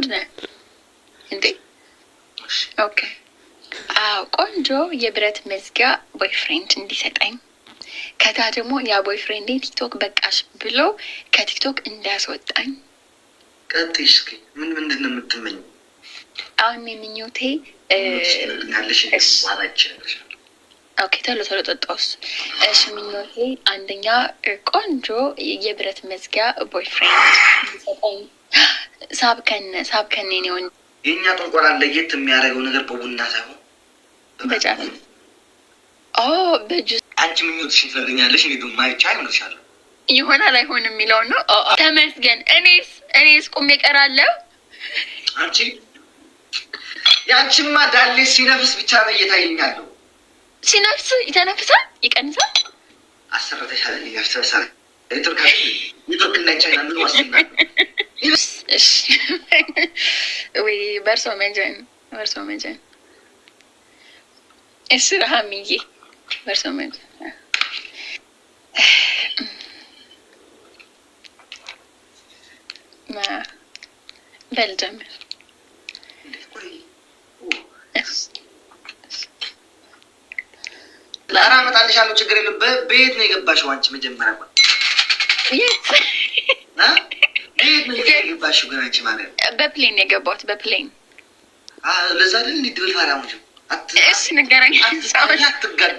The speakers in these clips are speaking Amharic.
ምንድነው እንዴ? ኦኬ ቆንጆ የብረት መዝጊያ ቦይፍሬንድ እንዲሰጠኝ ከዛ ደግሞ ያ ቦይፍሬንድ ቲክቶክ በቃሽ ብሎ ከቲክቶክ እንዳያስወጣኝ። ቀጥይ እስኪ ምንድን ነው የምትመኝ? አሁን የምኞቴ ኦኬ ቶሎ ጠጣውስ። እሺ ምኞቴ አንደኛ ቆንጆ የብረት መዝጊያ ቦይፍሬንድ እንዲሰጠኝ። ሳብከን ነው የእኛ ጥንቆላ ለየት የሚያደርገው ነገር በቡና ሳይሆን በጫት በጁስ። አንቺ ምኞትሽን ትነግሪኛለሽ፣ እኔ ደግሞ ማይቻ አይሆንልሻለሁ። ይሆናል አይሆንም የሚለው ነው። ተመስገን። እኔስ ቁሜ እቀራለሁ። አንቺ ያንቺማ ዳሌ ሲነፍስ ብቻ ነው እየታየኛለሁ። ሲነፍስ ይተነፍሳል፣ ይቀንሳል። አሰረተሻለ ያስተሳለ ኔትወርክ እና ቻይና ምን ዋስትና? እሺ ወይ በርሶ መጀን እሺ ረሃሚዬ በርሶ መጀን በልጀምር ላራ እመጣልሻለሁ፣ ችግር የለም። በየት ነው የገባሽው አንቺ? መጀመሪያ ቤት ነው የገባሽው? ግን አንቺ ማለት በፕሌን የገባሁት በፕሌን። ለዛ አይደል እንዴ ድብል ፋራ ሙጅ እሺ ንገረኝ።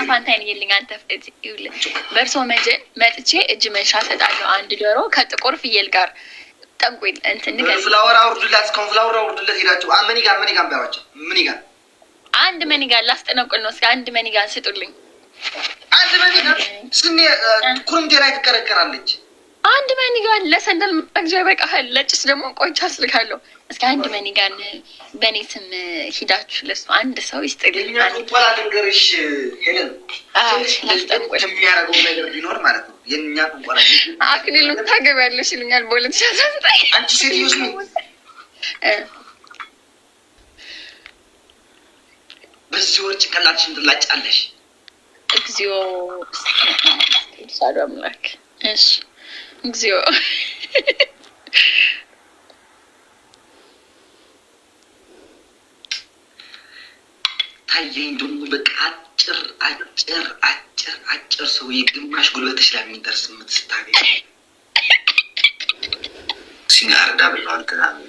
አፋንታይን ይልኝ አንተ በርሶ መጀን መጥቼ እጅ መንሻ ሰጣለሁ። አንድ ዶሮ ከጥቁር ፍየል ጋር ጠንቁል እንትን ንገር። ፍላወር አውርዱላት፣ ኮንፍላወር አውርዱላት። ሄዳችሁ መኒጋን ባያቸው መኒጋን አንድ መኒጋን ላስጠነቁል ነው። እስኪ አንድ መኒጋን ስጡልኝ። አንድ መኒጋን ስኔ ኩርምቴ ላይ ትቀረቀራለች። አንድ መኒጋን ለሰንደል መግዣ ይበቃሃል። ለጭስ ደግሞ ቆይቻ አስልካለሁ። እስኪ አንድ መኒጋን በእኔ ስም ሂዳችሁ ለሱ አንድ ሰው ይስጥልኝ። ቁላ ነገርሽ ሄለን ላስጠንቁል የሚያደርገው ነገር ቢኖር ማለት ነው የእኛ ቁንቆላ አክሊሉን ታገቢያለሽ ይሉኛል በ2019 አንቺ ሴትዮስ ነው በዚህ ወር ጭንቅላትሽን ትላጫለሽ። እግዚኦ ሳዶ አምላክ። እሺ እግዚኦ ታየኝ ደግሞ በቃ አጭር ሰው የግማሽ ጉልበትሽ ላይ የሚደርስ የምትስታገኝ ሲናርዳ ብለዋል። ትናለ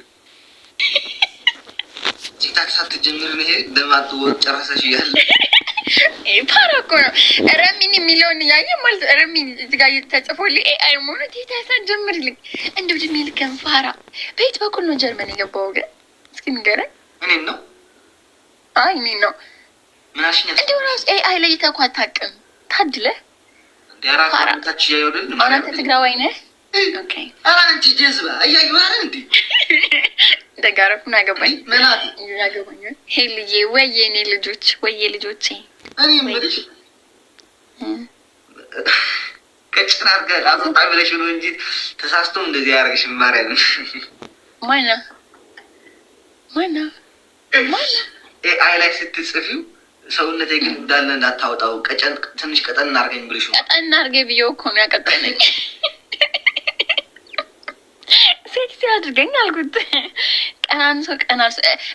ቲክታክ ሳትጀምር ይሄ ደማቱ ጨረሰሽ እያለ ፓራ እኮ ነው። ረሚን የሚለውን እያየ ማለት ረሚን እዚጋ ተጽፎልኝ ኤአይ መሆኑ ቲክታክ ሳትጀምርልኝ እንደው ድሜ ልከን ፋራ። በየት በኩል ነው ጀርመን የገባው ግን? እስኪ ንገረኝ። እኔን ነው? አይ እኔን ነው። እንደው ራሱ ኤአይ ላይ ተኳታቅም ታድለ ዲያራታች ያዩልን አናተ ትግራዋይ ነህ? ኦኬ አንቺ ጀዝባ እያዩ አይደል እንዴ? ደጋረኩን አገባኝ ምናት ያገባኝ ሄልዬ ወየኔ ልጆች ወየ ልጆቼ እኔ ምልሽ ከጭና አርጋ አጥጣ ብለሽ ነው እንጂ ተሳስቶ እንደዚህ ያርግሽ ማርያም። ማና ኤአይ ላይ ስትጽፊው ሰውነቴ ግን እንዳለ እንዳታወጣው ትንሽ ቀጠን አርገኝ ብልሽ ቀጠን አርገ ብዬው እኮ ነው ያቀጠነኝ። ሴክሲ አድርገኝ አልኩት። ቀናንሶ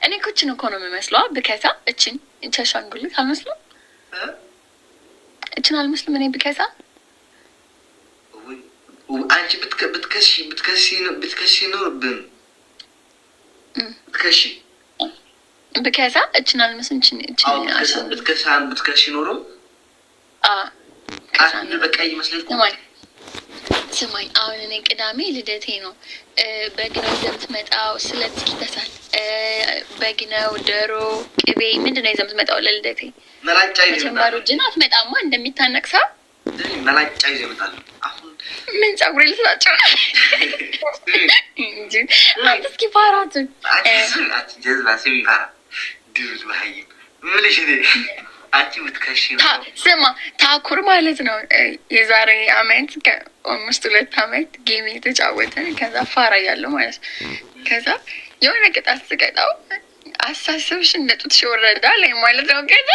እኔ እኮ እችን እኮ ነው የምመስለዋ ብከሳ እችን አሻንጉሊት አልመስልም። እችን አልመስልም እኔ ብከሳ። አንቺ ብትከሺ ኖርብን ብከሳ እችን አልመስልም። ብትከሺ ኖሮ በቀይ መስለኝ። ስማኝ አሁን እኔ ቅዳሜ ልደቴ ነው። በግነው እንደምትመጣው ስለት ይተሳል። በግነው ዶሮ ቅቤ ምንድነው ይዘህ የምትመጣው ለልደቴ? መላጫ ይዘህ ተጨማሩ ጅና አትመጣማ እንደሚታነቅ ሰው መላጫ ይዘህ እመጣለሁ። አሁን ምን ፀጉሬ ልስላቸው እንጂ አንተ እስኪ ፋራቱ ጀዝባ ሲቪ ፋራ ድብል ባህይ ምልሽ አንቺ ብትከሺ ስማ ታኩር ማለት ነው። የዛሬ አመት ከኦልሞስት 2 አመት ጌም የተጫወተን ከዛ ፋራ ያለው ማለት ነው። ከዛ የሆነ ቅጣት ስቀጣው አሳስብሽ እንደጡትሽ ወረዳ ላይ ማለት ነው። ከዛ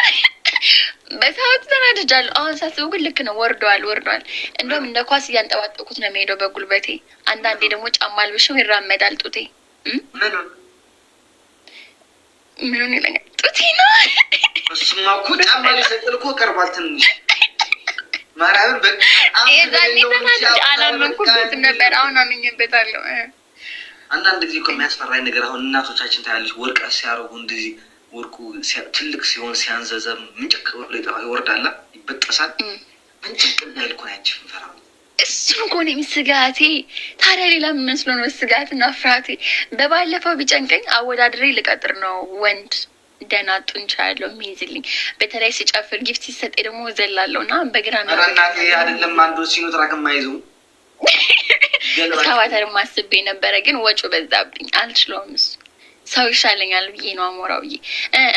በሰዓቱ ተናድጃለሁ። አሁን ሳስበው ግን ልክ ነው። ወርዷል። እንደውም እንደ ኳስ እያንጠባጠቁት ነው የሚሄደው በጉልበቴ። አንዳንዴ ደግሞ ጫማ አልብሼው ይራመዳል ጡቴ። ምኑን ይለኛል? ጡቴ ነው። እሱማ እኮ ጫማ ሊሰቅል እኮ ቀርቧል ትንሽ ማርያምን በቃ አላመንኩበትም ነበር። አሁን አምኜበታለሁ። አንዳንድ ጊዜ እኮ የሚያስፈራኝ ነገር አሁን እናቶቻችን ታያለች ወርቅ ሲያረጉ እንደዚህ ወርቁ ትልቅ ሲሆን ሲያንዘዘ ምንጭቅ ብሎ ይወርዳላ፣ ይበጠሳል። ምንጭቅ እንዳይል እኮ ያንቺ ፍንፈራ እሱን እኮ እኔም ስጋቴ። ታዲያ ሌላ ምን መስሎ ነው ስጋትና ፍርሃቴ? በባለፈው ቢጨንቀኝ አወዳድሬ ልቀጥር ነው ወንድ ደህና ጡንቻ ያለው የሚይዝልኝ። በተለይ ሲጨፍር ጊፍት ሲሰጠኝ ደግሞ ዘላለሁ እና በግራ ነው። እናቴ አይደለም አንዱ ሲኖትራክ የማይዙ እስካባተር ማስቤ ነበረ፣ ግን ወጪ በዛብኝ አልችለውም። እሱ ሰው ይሻለኛል ብዬ ነው አሞራው ብዬ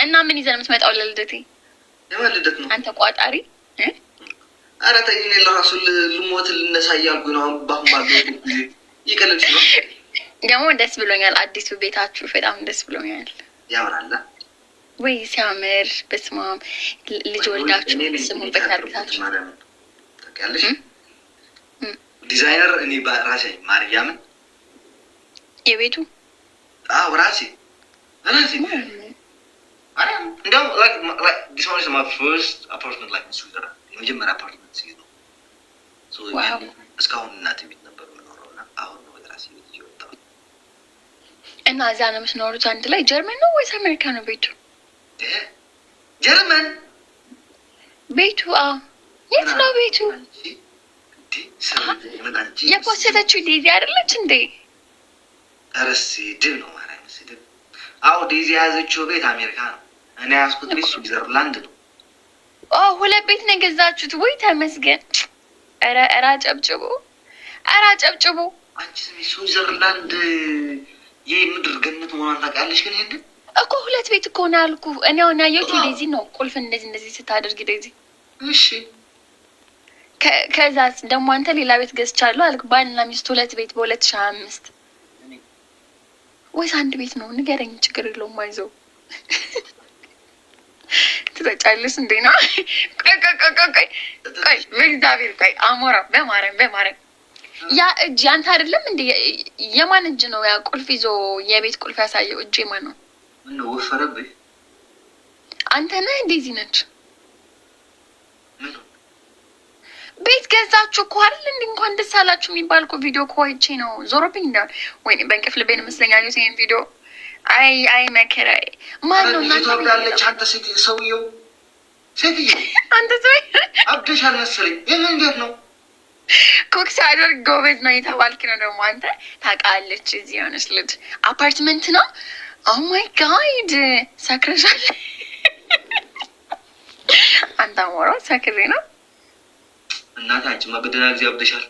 እና ምን ይዘን የምትመጣው ለልደቴ? ልደት ነው አንተ ቋጣሪ። ኧረ ተይ፣ እኔ ለራሱ ልሞት ልነሳ እያልኩ ነው። ባሁን ባለው ጊዜ ይቀልልሽ ነው። ደግሞ ደስ ብሎኛል። አዲሱ ቤታችሁ በጣም ደስ ብሎኛል። ያምራል ወይ ሲያምር! በስመ አብ ልጅ ወልዳችሁ ስሙበት አድርጋችሁ ታውቂያለሽ። ዲዛይነር እኔ ራሴ ማርያምን የቤቱ ራሴ እንደውም ዲስ ዋን ኢዝ ማይ ፈርስት አፓርትመንት ላይክ ኢን ስዊዘርላንድ የመጀመሪያ አፓርትመንት ሲይዝ ነው። እስካሁን እናቴ ቤት ነበር የምኖረው እና አሁን ነው ወደ ራሴ ቤት እየወጣሁ እና እዛ ነው የምትኖሩት አንድ ላይ? ጀርመን ነው ወይስ አሜሪካ ነው ቤቱ? ጀርመን ቤቱ? የት ነው ቤቱ? የፖስተችው ዴዚ አይደለች እንዴ? ረስ ድብ ነው ማለት ስድብ። አዎ ዴዚ የያዘችው ቤት አሜሪካ ነው። እኔ ያዝኩት ቤት ስዊዘርላንድ ነው። ሁለት ቤት ነው የገዛችሁት? ወይ ተመስገን። ኧረ አጨብጭቡ፣ ኧረ አጨብጭቡ። አንቺ ስዊዘርላንድ የምድር ገነት መሆኗን ታውቂያለሽ? ግን ይሄን እኮ ሁለት ቤት እኮ ነው ያልኩህ። እኔ አሁን ያየሁት ዴዚ ነው። ቁልፍ እንደዚህ ስታደርግ ዴዚ። እሺ ከዛ ደግሞ አንተ ሌላ ቤት ገዝቻለሁ አልክ። ባልና ሚስት ሁለት ቤት በ2025 ወይስ አንድ ቤት ነው? ንገረኝ። ችግር የለውም አይዞህ። ትጠጫለሽ እንዴ ነው? ቆይ በእግዚአብሔር ቆይ፣ አሞራ በማርያም ያ እጅ ያንተ አይደለም እንዴ? የማን እጅ ነው? ያ ቁልፍ ይዞ የቤት ቁልፍ ያሳየው እጅ የማን ነው? ምነው ወፈረብህ? አንተ ነህ? ዴዚ ነች? ቤት ገዛችሁ እኮ አይደል እንዴ? እንኳን ደስ አላችሁ የሚባል እኮ ቪዲዮ እኮ አይቼ ነው ዞሮብኝ እንዳል። ወይኔ በእንቅልፍ ልቤን ይመስለኛል ይሄን ቪዲዮ። አይ መከራዬ። ማን ነው እናንተ ትወዳለች? አንተ ሰውዬው ሴትዮ አንተ ሰው አብደሻል መሰለኝ። ይሄን እንዴት ነው ኮክ ሲያደርግ ጎበዝ ነው የተባልክ ነው ደግሞ አንተ። ታውቃለች እዚህ የሆነች ልጅ አፓርትመንት ነው። ኦ ማይ ጋድ ሰክረሻል አንተ ሞራ ሰክሬ ነው እናት። አንቺማ በደህና ጊዜ አብደሻል።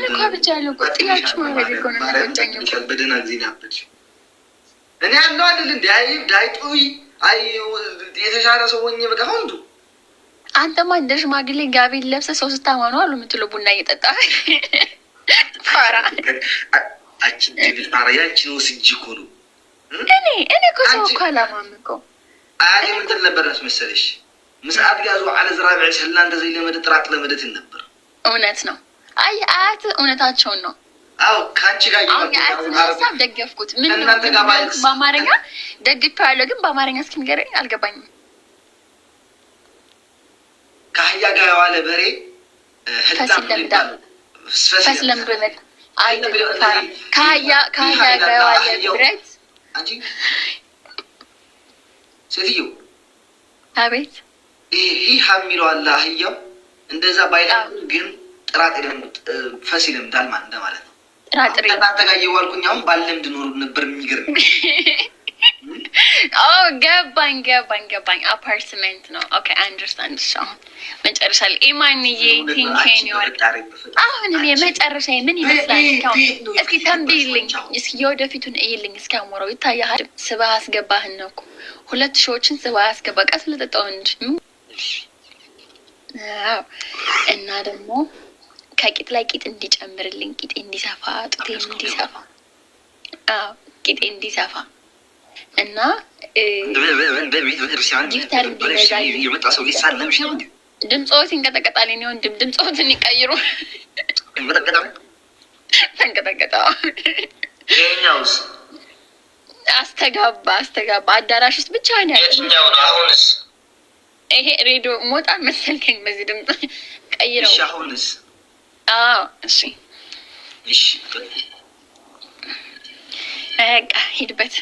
እኮ ብቻለሁ እኮ ጥያቄሽ ማለት እኮ ነው። በደህና ጊዜ ነው ያበድሽው። እኔ ያለው አይደል እንዴ? ዳይጡይ የተሻለ ሰው ሆኜ በቃ ሆንዱ። አንተማ እንደ ሽማግሌ ጋቢ ለብሰህ ሰው ስታማኑ አሉ የምትለው ቡና እየጠጣ ፋራ። ያንቺን ወስጄ እኮ ነው እኔ እኮ ሰው እኮ አላማም እኮ። አያቴ ምን ትል ነበር መሰለሽ? ምስዓት ጋዙ አለ ዝራብዕ ሰላ እንደ ዘይለመደ ጥራጥ ለመደትን ነበር። እውነት ነው። አያት እውነታቸውን ነው። አዎ ከአንቺ ጋር የአያትን ሀሳብ ደገፍኩት። ምን በአማርኛ ደግፌዋለሁ፣ ግን በአማርኛ እስኪ ንገረኝ፣ አልገባኝም። ከአህያ ጋር የዋለ በሬ ፈስ ለምዶ ይመጣል። ከአህያ ጋር የዋለ ብረት። አንቺ ሴትዮ አቤት። ይህ የሚለው አለ አህያው እንደዛ ባይለ ግን ጥራጥ ፈስ ይለምዳል እንደማለት ነው። ጥራጥሬ እናንተ ጋር እየዋልኩኝ አሁን ባለምድ ኖሮ ነበር። የሚገርም ገባኝ። አፓርትመንት ነው። ኦኬ አንደርስታንድ። አሁን መጨረሻ ላይ ኢማንዬ ቲንኬን ይወርድ። አሁን እኔ መጨረሻ ምን ይመስላል? እስኪ ተንብይልኝ፣ እስኪ የወደፊቱን እይልኝ። እስኪ አሞራው ይታያል። ስባ አስገባህን ነው እኮ 2 ሺዎችን ስባ አስገባ። ቀስ ለጠጣው እንጂ እና ደግሞ ከቂጥ ላይ ቂጥ እንዲጨምርልኝ፣ ቂጤ እንዲሰፋ፣ ጡቴ እንዲሰፋ፣ ቂጤ እንዲሰፋ እና ጊፍተር እንዲበዛልኝ። ድምፆት ይንቀጠቀጣል። እኔ ወንድም ድምፆትን ይቀይሩ። ተንቀጠቀጠ። አስተጋባ አዳራሽ ውስጥ ብቻ ነው ያለው። አሁንስ ይሄ ሬዲዮ ሞጣ መሰልከኝ በዚህ ድምፅ ቀይረው። እሺ አሁንስ? አዎ እሺ እሺ በቃ ሂድበት።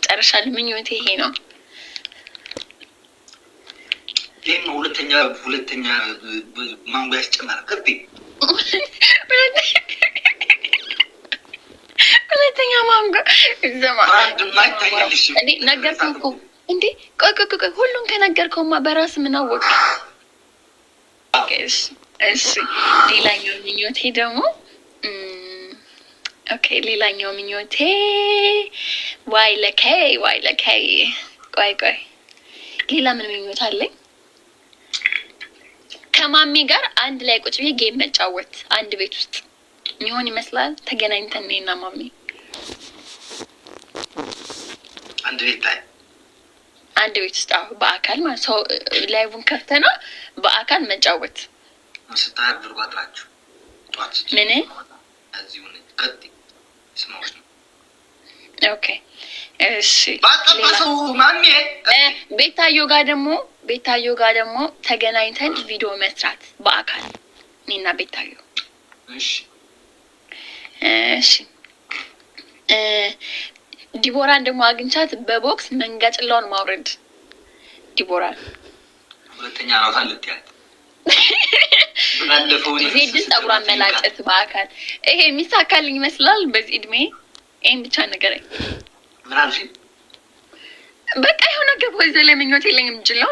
ጨርሻለሁ። ምኞቴ ይሄ ነው። ይሄን ሁለተኛ ማንጎ ያስጨመረ ከቢ ሁለተኛ ማንጎ ዘማ ማይታኛልሽ እንዴ ነገርከው እኮ እንዴ። ቆይ ሁሉን ከነገርከውማ በራስ ምን አወቅ? እሺ ሌላኛው ምኞቴ ደግሞ ኦኬ ሌላኛው ምኞቴ ዋይ ለከይ ቆይ ሌላ ምን ምኞት አለኝ? ከማሚ ጋር አንድ ላይ ቁጭ ብዬ ጌም መጫወት አንድ ቤት ውስጥ የሚሆን ይመስላል። ተገናኝተን እኔና ማሚ አንድ ቤት ውስጥ በአካል ማለት ሰው ላይቡን ከፍተና በአካል መጫወት ምን ኦኬ እሺ። ቤታዮ ጋር ደግሞ ተገናኝተን ቪዲዮ መስራት በአካል እኔና ቤታዮ። እሺ ዲቦራን ደግሞ አግኝቻት በቦክስ መንጋጭላውን ማውረድ። ዲቦራን ሁለተኛ ነው ታለት ያለ ዜድን ጸጉሯን መላጨት በአካል ይሄ የሚሳካልኝ ይመስላል በዚህ እድሜ። ይሄን ብቻ ነገረኝ። ምን አልሽኝ? በቃ የሆነ ገብ ወይ ዘለምኞት የለኝም እንጂ ነው